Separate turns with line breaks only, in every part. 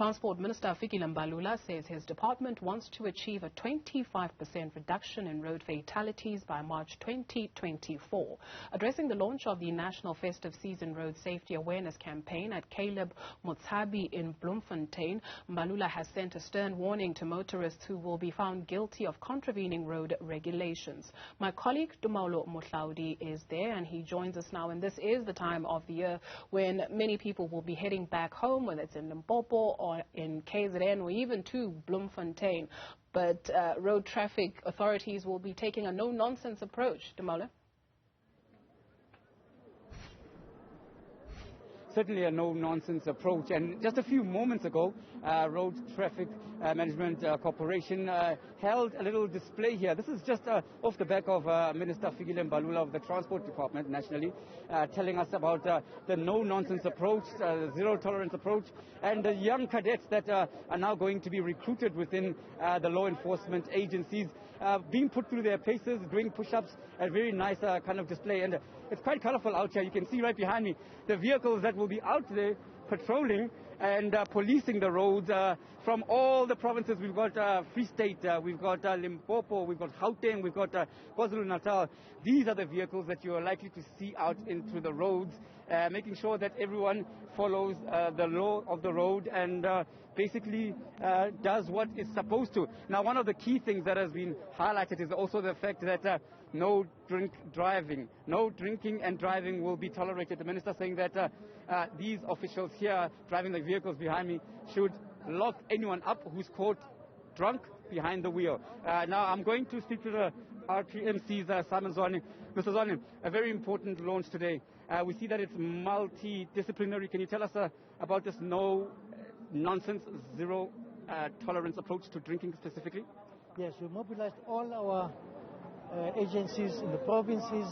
Transport Minister Fikile Mbalula says his department wants to achieve a 25% reduction in road fatalities by March 2024. Addressing the launch of the National Festive Season Road Safety Awareness Campaign at Caleb Motshabi in Bloemfontein, Mbalula has sent a stern warning to motorists who will be found guilty of contravening road regulations. My colleague Tumaole Mohlaoli is there and he joins us now, and this is the time of the year when many people will be heading back home, whether it's in Limpopo or in KZN or even to Bloemfontein. But road traffic authorities will be taking a no-nonsense approach. Tumaole?
Certainly a no-nonsense approach. And just a few moments ago, Road Traffic Management Corporation held a little display here. This is just off the back of Minister Fikile Mbalula of the Transport Department nationally, telling us about the no-nonsense approach, zero-tolerance approach, and the young cadets that are now going to be recruited within the law enforcement agencies, being put through their paces, doing push-ups, a very nice kind of display. And it's quite colorful out here. You can see right behind me the vehicles that will be out there patrolling and policing the roads from all the provinces. We've got Free State, we've got Limpopo, we've got Gauteng, we've got KwaZulu-Natal. These are the vehicles that you are likely to see out into the roads, making sure that everyone follows the law of the road and basically does what it's supposed to. Now, one of the key things that has been highlighted is also the fact that no drinking and driving will be tolerated. The minister saying that these officials here driving the vehicles behind me should lock anyone up who's caught drunk behind the wheel. Now I'm going to speak to the RTMC's Simon Zwane. Mr. Zwane, a very important launch today. We see that it's multidisciplinary. Can you tell us about this no-nonsense, zero-tolerance approach to drinking specifically?
Yes, we mobilized all our agencies in the provinces,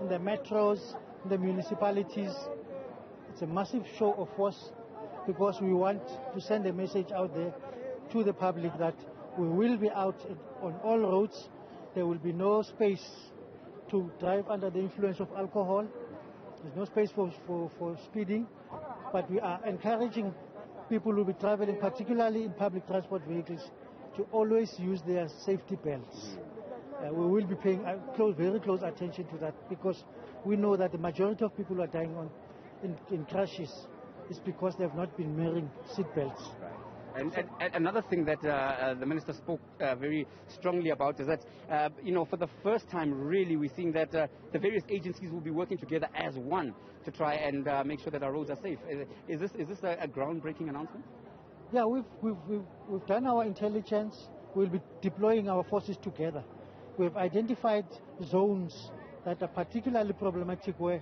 in the metros, in the municipalities. It's a massive show of force because we want to send a message out there to the public that we will be out on all roads. There will be no space to drive under the influence of alcohol. There's no space for speeding, but we are encouraging people who will be traveling, particularly in public transport vehicles, to always use their safety belts. We will be paying very close attention to that because we know that the majority of people who are dying in crashes is because they have not been wearing seat belts.
And another thing that the minister spoke very strongly about is that, for the first time, really, we're seeing that the various agencies will be working together as one to try and make sure that our roads are safe. Is this a groundbreaking announcement?
Yeah, we've done our intelligence. We'll be deploying our forces together. We've identified zones that are particularly problematic where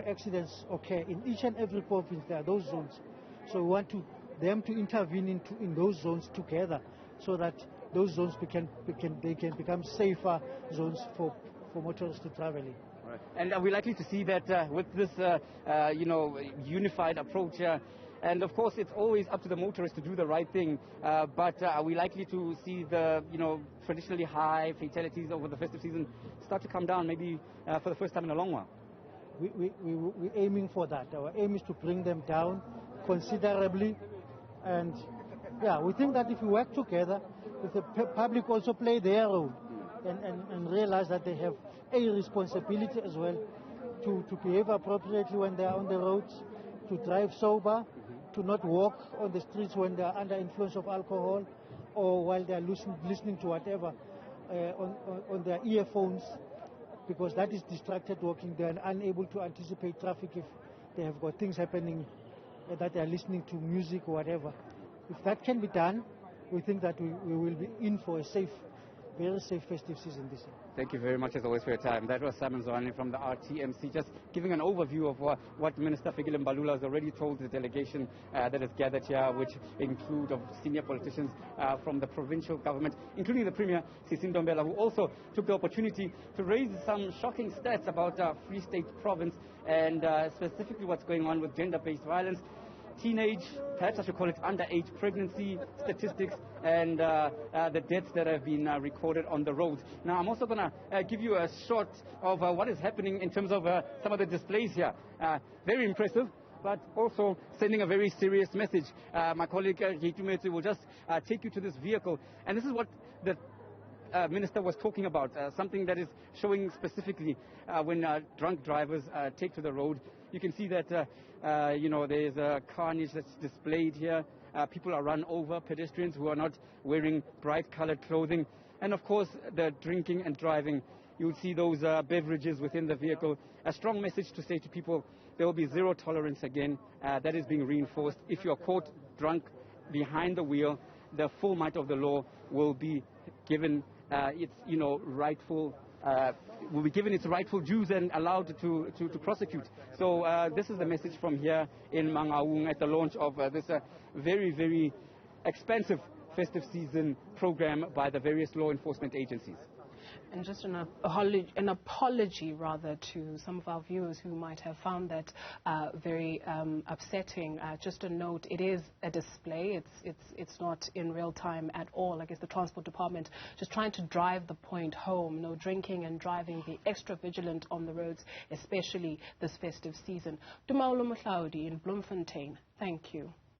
accidents occur. In each and every province, there are those zones. So we want them to intervene in those zones together so that those zones can become safer zones for motorists to travel in.
Right. And are we likely to see that with this, unified approach? And of course, it's always up to the motorists to do the right thing. But are we likely to see the, traditionally high fatalities over the festive season start to come down, maybe for the first time in a long while?
We're aiming for that. Our aim is to bring them down considerably. And yeah, we think that if we work together, if the public also play their role and realize that they have a responsibility as well to behave appropriately when they are on the roads, to drive sober, to not walk on the streets when they are under influence of alcohol or while they are listening to whatever on their earphones, because that is distracted walking. They are unable to anticipate traffic if they have got things happening that they are listening to music or whatever. If that can be done, we think that we will be in for a very safe festive season this year.
Thank you very much as always for your time. That was Simon Zwane from the RTMC, just giving an overview of what Minister Fikile Mbalula has already told the delegation that has gathered here, which include senior politicians from the provincial government, including the Premier, Sisi Ndombela, who also took the opportunity to raise some shocking stats about Free State province and specifically what's going on with gender-based violence, teenage, perhaps I should call it underage pregnancy statistics, and the deaths that have been recorded on the roads. Now, I'm also going to give you a shot of what is happening in terms of some of the displays here. Very impressive. but also sending a very serious message. My colleague Tumaole will just take you to this vehicle, and this is what the Minister was talking about, something that is showing specifically when drunk drivers take to the road. You can see that, there's a carnage that's displayed here. People are run over, pedestrians who are not wearing bright-colored clothing. And, of course, the drinking and driving. You'll see those beverages within the vehicle. A strong message to say to people, there will be zero tolerance again. That is being reinforced. If you're caught drunk behind the wheel, the full might of the law will be given its rightful will be given its rightful dues and allowed to prosecute. So this is the message from here in Mangaung at the launch of this very, very expensive festive season program by the various law enforcement agencies.
And just an apology rather to some of our viewers who might have found that very upsetting. Just a note, it is a display. It's not in real time at all. I guess the Transport Department just trying to drive the point home. No drinking and driving. Be extra vigilant on the roads, especially this festive season. Tumaole Mohlaoli in Bloemfontein. Thank you.